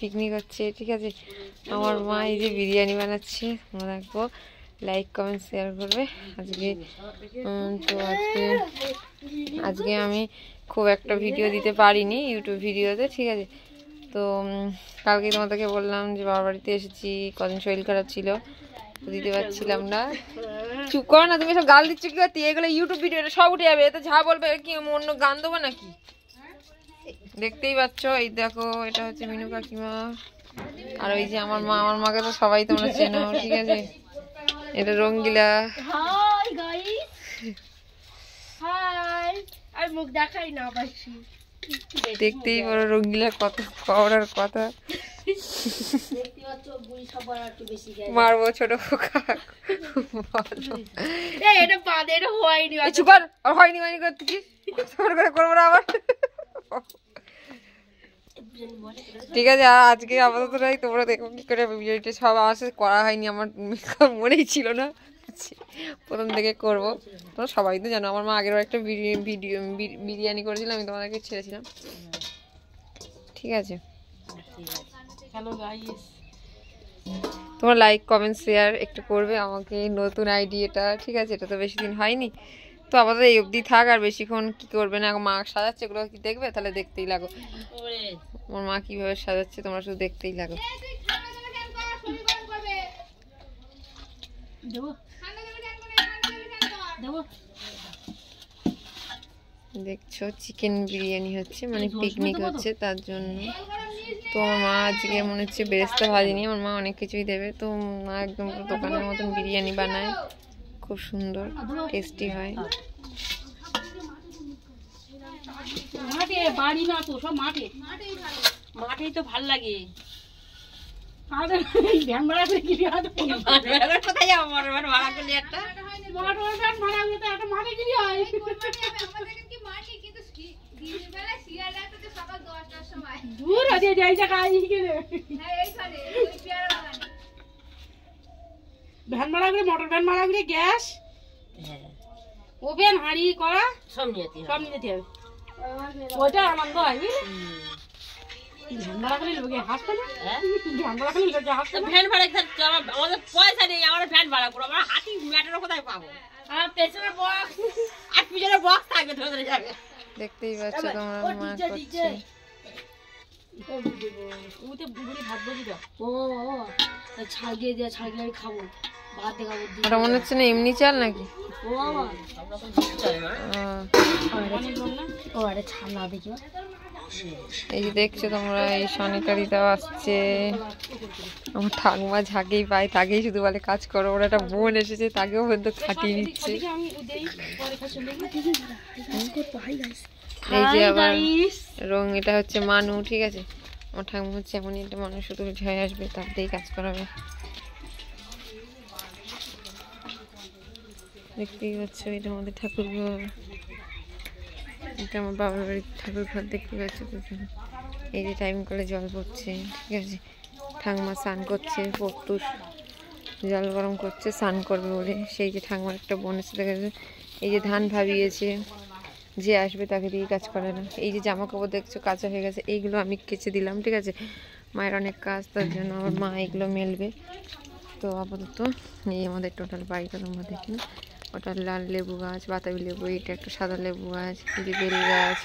Picnic হচ্ছে, ঠিক আছে। আমার মা এই যে বিরিয়ানি বানাচ্ছে, তোমরা দেখবো, লাইক কমেন্ট শেয়ার করবে। আজকে তো আজকে আমি খুব একটা ভিডিও দিতে পারিনি ইউটিউব ভিডিওতে, ঠিক আছে। তো কালকে তোমাদেরকে বললাম যে বাবার বাড়িতে এসেছি, কদিন শরীর খারাপ ছিল, দিতে পারছিলাম না। চুপ করো না, তুমি সব গাল দিচ্ছ কি করতে? এগুলো ইউটিউব ভিডিও, এটা সব উঠে যাবে, এতে যা বলবে কি অন্য গান দেবো নাকি? দেখতেই পাচ্ছ, এই দেখো, এটা হচ্ছে মিনু কাকিমা, আর ওই যে আমার মা। আমার মাকে তো সবাই তোমরা চেনো, ঠিক আছে। এটা রঙ্গিলা। Hi guys, hi. আর মুখ দেখাই না পাচ্ছি, দেখতেই পারো রঙ্গিলা কত করার কথা। মারবো ছোট খোকা, এটা বাদে, এটা হয়নি। চুপার আর হয়নি হয়নি করতে কি করে করবো না আবার, ঠিক আছে। আর আজকে আপাতত নাই, তোমরা দেখো কি করে ভিডিওটা। সব আমার সাথে করা হয়নি, আমার মনেই ছিল না, প্রথম থেকে করবো। তোমরা সবাই তো জানো, আমার মা আগের একটা বিরিয়ানি করেছিল, আমি তোমাদেরকে ছেড়েছিলাম, ঠিক আছে। তোমরা লাইক কমেন্ট শেয়ার একটু করবে আমাকে, নতুন আইডি এটা, ঠিক আছে। এটা তো বেশি দিন হয়নি, তো আপাতত এই অবধি থাক। আর বেশিক্ষণ কি করবে না, মা সাজাচ্ছে, এগুলো কি দেখবে? তাহলে দেখতেই লাগো আমার মা কিভাবে সাজাচ্ছে, তোমরা শুধু দেখতেই লাগো। দেখছো চিকেন বিরিয়ানি হচ্ছে, মানে পিকনিক হচ্ছে তার জন্য। তো আমার মা আজকে মনে হচ্ছে বেরেস্তা ভাজিনি, আমার মা অনেক কিছুই দেবে। তো মা একদম দোকানের মতন বিরিয়ানি বানায়, খুব সুন্দর টেস্টি হয়। মাঠে বাড়ি না তো, সব মাঠে, মাঠেই তো ভাল লাগে। ভ্যান ভাড়া করে কি কোথায় যাবো? ভাড়া করলে একটা মাঠে গিয়ে হয়। দূর আছে যাই জায়গায় ভ্যান ভাড়া করে, মোটর ভ্যান ভাড়া করে, গ্যাস, ওভেন, হাঁড়ি করা সব নিতে হবে। ওইটা আনন্দ হয়। আমাদের পয়সা নেই, আমরা ভ্যান ভাড়া করবো, আমরা হাতি ম্যাটারও কোথায় পাবো? আর পেছনের বক্স আর পিছনের বক্স থাকবে, ধরে যাবে। দেখতেই পাচ্ছ তোমরা মা করছে। ওটা মনে হচ্ছে না এমনি চাল নাকি? এই যে দেখছো তোমরা, এই সনিকারি দেওয়া আসছে। আমার ঠাকুমা যাকেই পায় তাকেই শুধু বলে কাজ করো। ওর একটা বোন এসেছে, তাকেও হয়তো খাটিয়ে নিচ্ছে। এই যে আবার রং, এটা হচ্ছে মানু, ঠিক আছে। আমার ঠাকুমা হচ্ছে এমনই একটা মানুষ, শুধু হয়ে আসবে তার দিয়েই কাজ করাবে। দেখতেই পাচ্ছ, এটা আমাদের ঠাকুর ঘর, এটা আমার বাবার বাড়ির ঠাকুর ঘর, দেখতে পাচ্ছ। এই যে টাইম করে জল পড়ছে, ঠিক আছে। ঠাকুমা স্নান করছে, পট্টুর জল গরম করছে, স্নান করবে বলে। সেই যে ঠাকুমার একটা বোন এসে দেখেছে, এই যে ধান ভাবিয়েছে, যে আসবে তাকে দিয়ে কাজ করে না। এই যে জামা কাপড় দেখছো কাঁচা হয়ে গেছে, এইগুলো আমি কেচে দিলাম, ঠিক আছে। মায়ের অনেক কাজ, তার জন্য আমার মা এগুলো মেলবে। তো আপাতত এই আমাদের টোটাল বাড়িটা তোমরা দেখি। ওটা লাল লেবু গাছ, বাতাবি লেবু, এইটা একটা সাদা লেবু গাছ, এই যে বেল গাছ,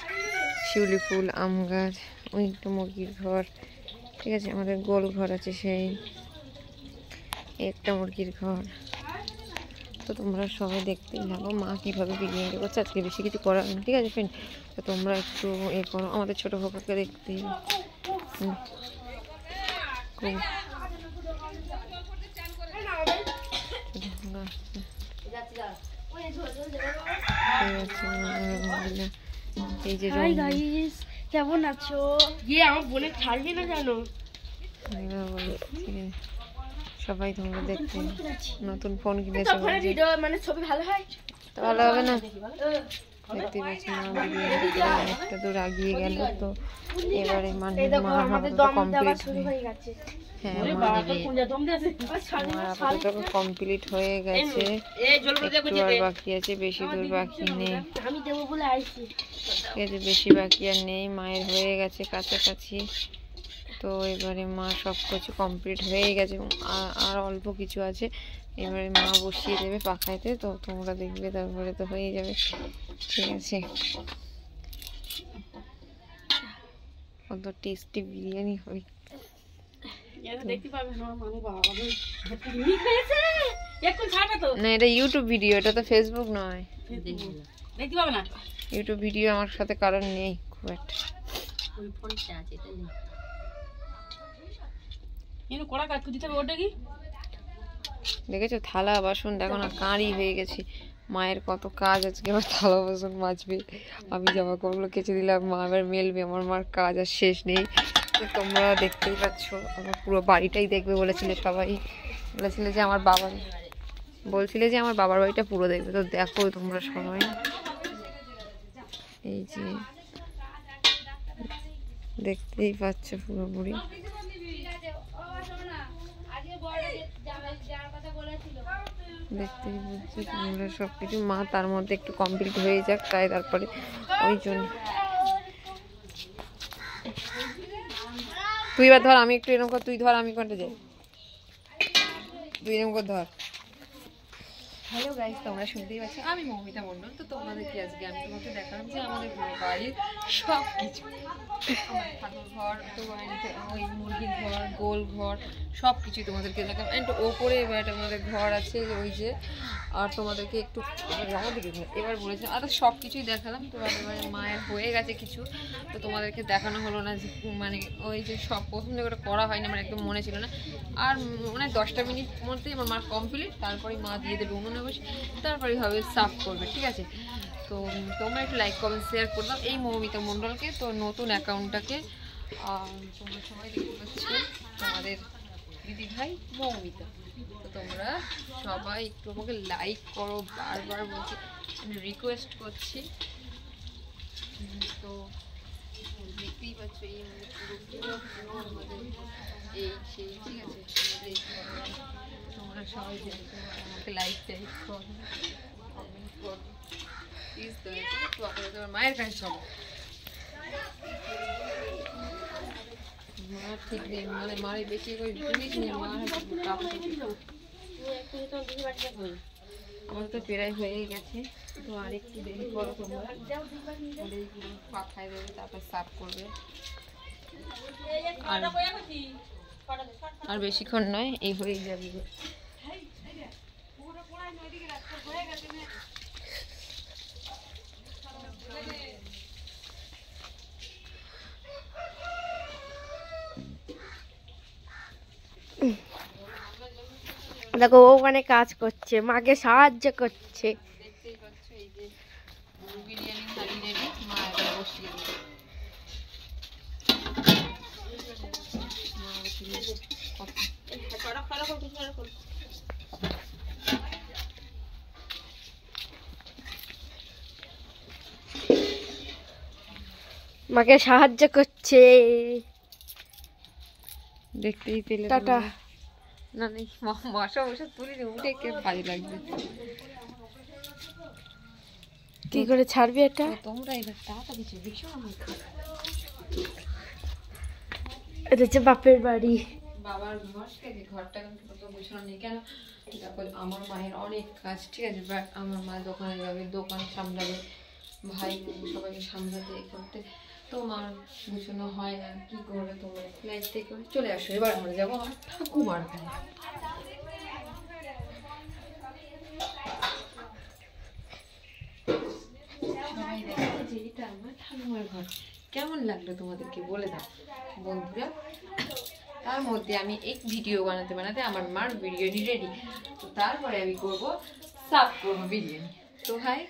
শিউলি ফুল, আম গাছ, ওই একটা মুরগির ঘর, ঠিক আছে। আমাদের গোল ঘর আছে, সেই একটা মুরগির ঘর। তো তোমরা সবাই দেখতেই লাগো মা কীভাবে বিরিয়ানি করছে। আজকে বেশি কিছু করার না, ঠিক আছে ফ্রেন্ড। তো তোমরা একটু করো, আমাদের ছোটো খোকাকে দেখতেই এই যে কেমন আছো? আমার বোনের ছাড়বি না জানো, সবাই তোমরা দেখতে নতুন ফোন কিনেছো, মানে ছবি ভালো হয়, ভালো হবে না? দেখতে পাচ্ছি মা বিরিয়ানি একটা দূর আগিয়ে গেল। তো এবারে মানে মা কমপ্লিট হয়ে গেছে। হ্যাঁ, আমার আপাতত কমপ্লিট হয়ে গেছে, একটু আর বাকি আছে, বেশি দূর বাকি নেই, ঠিক আছে। বেশি বাকি আর নেই, মায়ের হয়ে গেছে কাছাকাছি। তো এবারে মা সব কিছু কমপ্লিট হয়ে গেছে, আর অল্প কিছু আছে। এবারে মা বসিয়ে দেবে পাখাইতে, তো তোমরা দেখবে, তারপরে তো হয়ে যাবে। ঠিক আছে, কত টেস্টি বিরিয়ানি হবে না। এটা ইউটিউব ভিডিও, এটা তো ফেসবুক নয়। দেখতে পাবে না ইউটিউব ভিডিও আমার সাথে কারণ নেই খুব একটা। দেখেছো থালা বাসন দেখো না, কাঁড়ি হয়ে গেছে। মায়ের কত কাজ আজকে, আবার থালা বাসন মাজবে, আমি জামা কাপড়গুলো কেচে দিলাম, মা আবার মেলবে। আমার মার কাজ আর শেষ নেই। তো তোমরা দেখতেই পাচ্ছ, আমার পুরো বাড়িটাই দেখবে বলেছিলে সবাই, বলেছিলে যে আমার বাবার বাড়িটা পুরো দেখবে। তো দেখো তোমরা সবাই, এই যে দেখতেই পাচ্ছ পুরোপুরি। দেখতেই পাচ্ছি তোমরা সবকিছু। মা তার মধ্যে একটু কমপ্লিট হয়ে যাক, তাই তারপরে ওই জন্য। তুই এবার ধর, আমি একটু এরকম কর, তুই ধর, আমি কোনটা যাই, তুই এরকম করে ধর। হ্যালো গাইস, তোমরা শুনতেই পাচ্ছ, আমি মৌমিতা মণ্ডল। তো তোমাদেরকে আজকে আমি তোমাকে দেখালাম যে আমাদের বাড়ির সব কিছু, আমার ঠাকুর ঘর, তো ওই মুরগির ঘর, গোল ঘর, সব কিছুই তোমাদেরকে দেখালাম। অ্যান্ড ওপরে এবার আমাদের ঘর আছে ওই যে, আর তোমাদেরকে একটু এবার বলেছিলাম, আর সব কিছুই দেখালাম। তো এবারে মায়ের হয়ে গেছে কিছু, তো তোমাদেরকে দেখানো হলো না, যে মানে ওই যে সব প্রথম থেকে ওটা করা হয়নি, আমার একদম মনে ছিল না। আর মানে 10টা মিনিট মধ্যেই আমার মার কমপ্লিট, তারপরে মা দিয়ে দেবে উনুনে বসে, তারপরে হবে সার্ভ করবে। ঠিক আছে, তো তোমরা একটু লাইক কমেন্ট শেয়ার করে দাও এই মৌমিতা মণ্ডলকে, তো নতুন অ্যাকাউন্টটাকে। তোমরা সবাই দেখতে পাচ্ছ তোমাদের দিদি ভাই মৌমিতা। তো তোমরা সবাই একটু আমাকে লাইক করো, বারবার বলছি, রিকোয়েস্ট করছি। তো দেখতেই পাচ্ছ এই পুরো আমাদের এই সেই। ঠিক আছে, তোমরা সবাই আমাকে লাইক টাইক করো, কমেন্ট করো প্লিজ। তো তোমার মায়ের কাছে সব মা ঠিক নেই, মানে মারে বেশি করে জিনিস নিয়ে মা আমার তো প্রায় হয়ে গেছে। তো আর একটু দেরি করো তোমরা, পাখায় দেবে, তারপর সার্ভ করবে। আর বেশিক্ষণ নয়, এই হয়ে যাবে। দেখো ওখানে কাজ করছে, মাকে সাহায্য করছে। দেখতেই পাচ্ছ এই যে বিরিয়ানি হাঁড়ি রেডি, মা এবার বসিয়ে দেবে। মাকে সাহায্য করছে। দেখতেই পেলে টাটা। না নেই মাসা বসে তুলি উঠে কে ভালো লাগবে। কি করে ছাড়বি এটা? তোমরা এবার তাড়াতাড়ি চলে এসো আমার। এটা হচ্ছে বাপের বাড়ি, বাবার ঘর। ঠিক আছে, ঘরটা কিন্তু কত গোছানো নেই কেন, দেখো আমার মায়ের অনেক কাজ। ঠিক আছে, বাট আমার মা দোকানে যাবে, দোকান সামলাবে, ভাই সবাইকে সামলাতে করতে, তো মার গুছানো হয় না। কি করবে তোমরা লাইফ থেকে চলে আসো। এবার আমরা যাবো আমার ঠাকুমার ঘরে। সবাই দেখো যে এটা আমার ঠাকুমার ঘর। কেমন লাগলো তোমাদেরকে বলে দাও বন্ধুরা। তার মধ্যে আমি এক ভিডিও বানাতে আমার মার বিরিয়ানি রেডি, তো তারপরে আমি করবো সার্ভ করবো বিরিয়ানি। তো হাই,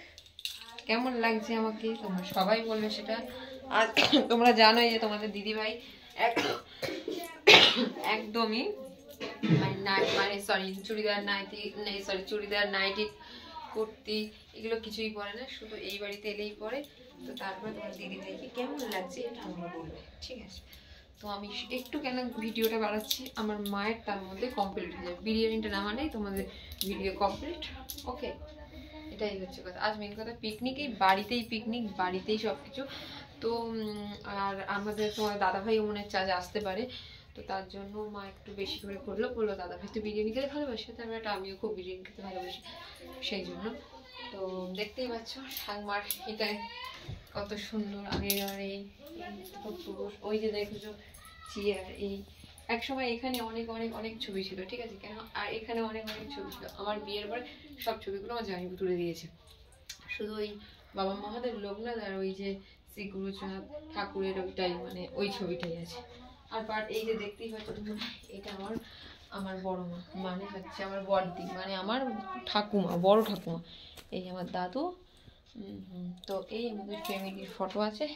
কেমন লাগছে আমাকে তোমরা সবাই বলবে সেটা। আর তোমরা জানোই যে তোমাদের দিদিভাই একদমই মানে চুড়িদার নাইটি কুর্তি এগুলো কিছুই পরে না, শুধু এই বাড়িতে এলেই পরে। তো তারপরে তোমার দিদিভাইকে কেমন লাগছে এটা তোমরা বলবে। ঠিক আছে, তো আমি একটু কেন ভিডিওটা বানাচ্ছি, আমার মায়ের তার মধ্যে কমপ্লিট হয়ে যাবে। বিরিয়ানিটা না মানেই তোমাদের ভিডিও কমপ্লিট। ওকে, এটাই হচ্ছে কথা। আজ মেন কথা পিকনিক, এই বাড়িতেই পিকনিক, বাড়িতেই সব কিছু। তো আর আমাদের তোমার দাদাভাই মনে চার্জ আসতে পারে, তো তার জন্য মা একটু বেশি করে বললো দাদাভাই তো বিরিয়ানি খেতে ভালোবাসে, তারপরে আমিও খুব বিরিয়ানি খেতে ভালোবাসি, সেই জন্য। তো দেখতেই পাচ্ছ ঠাকুমার এটা কত সুন্দর আগের এই ওই যে দেখেছো চেয়ার, এই একসময় এখানে অনেক অনেক অনেক ছবি ছিল, ঠিক আছে, কেন আর এখানে অনেক অনেক ছবি ছিল। আমার বিয়ের পরে সব ছবিগুলো আমার জামাইবাবু তুলে দিয়েছে, শুধু ওই বাবা মহাদেব লোকনাথ আর ওই যে শ্রী গুরুচাঁদ ঠাকুরের ওইটাই মানে ওই ছবিটাই আছে। আর বাট এই যে দেখতেই পাচ্ছ তোমরা, এটা আমার বড় মা মানে হচ্ছে আমার বড়দি মানে আমার ঠাকুমা, বড় ঠাকুমা, এই আমার দাদু। তো এই আমাদের ফ্যামিলির ফটো আছে,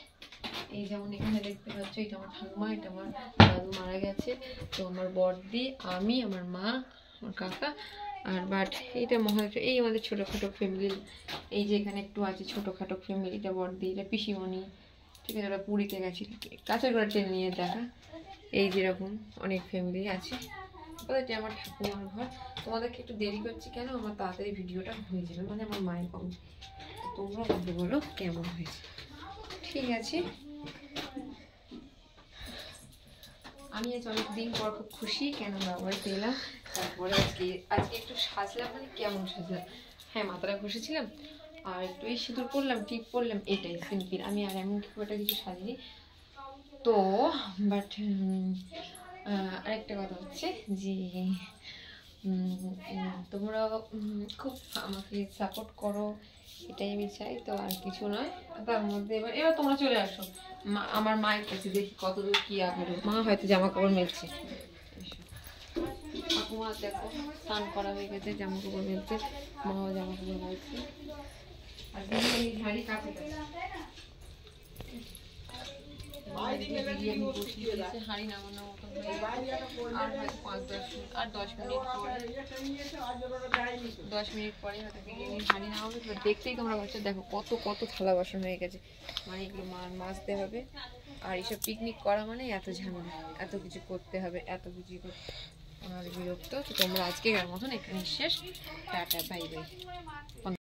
এই যেমন এখানে দেখতে পাচ্ছ এটা আমার ঠাকুমা, এটা আমার দাদু মারা গেছে, তো আমার বড়দি, আমি, আমার মা, আমার কাকা। আর বাট এইটা মহাদেব, এই আমাদের ছোটোখাটো ফ্যামিলি, এই যে এখানে একটু আছে ছোটোখাটো ফ্যামিলি, এটা বড়দি, এটা পিসিমণি, ঠিক আছে, ওরা পুরীতে গেছিল কাছের করে ট্রেন নিয়ে দেখা, এই যেরকম অনেক ফ্যামিলি আছে। এটা আমার ঠাকুমার ঘর। তোমাদেরকে একটু দেরি করছি কেন, আমার তাড়াতাড়ি ভিডিওটা হয়ে যাবে, মানে আমার মায়ের কম, তোমরা আমাকে বলো কেমন হয়েছে, ঠিক আছে। আমি আজ অনেকদিন পর খুব খুশি, কেন বাবাড়িতে এলাম, তারপরে আজকে একটু সাজলাম, মানে কেমন সাজলাম, হ্যাঁ মাথাটা ঘষেছিলাম আর একটু এই সিঁদুর পরলাম, টিপ পরলাম, এটাই সিম্পল, আমি আর এমন খুব একটা কিছু সাজিনি। তো বাট আরেকটা কথা হচ্ছে যে তোমরা খুব আমাকে সাপোর্ট করো, এটাই আমি চাই, তো আর কিছু নয়। তার মধ্যে এবার তোমরা চলে আসো আমার মায়ের কাছে, দেখি কতদূর কি আগারো, মা হয়তো জামা কাপড় মেলছে, ঠাকুমা দেখো স্নান করা হয়ে গেছে, জামা কাপড় মেলছে, মাও জামা কাপড় মেলছে, আর হাঁড়ি কাছে হাঁড়ি নামানো আর হয়তো 10 মিনিট পরে হয়তো বিরিয়ানির হাঁড়ি নামাবে। দেখতেই তোমরা বাচ্চা দেখো কত কত থালা বাসন হয়ে গেছে, মানে এগুলো মাজতে হবে। আর এইসব পিকনিক করা মানে এত ঝামেলা, এত কিছু করতে হবে, এত কিছু আর বিরক্ত। তো তোমরা আজকে মতন এখানে শেষ, টাটা বাই বাই।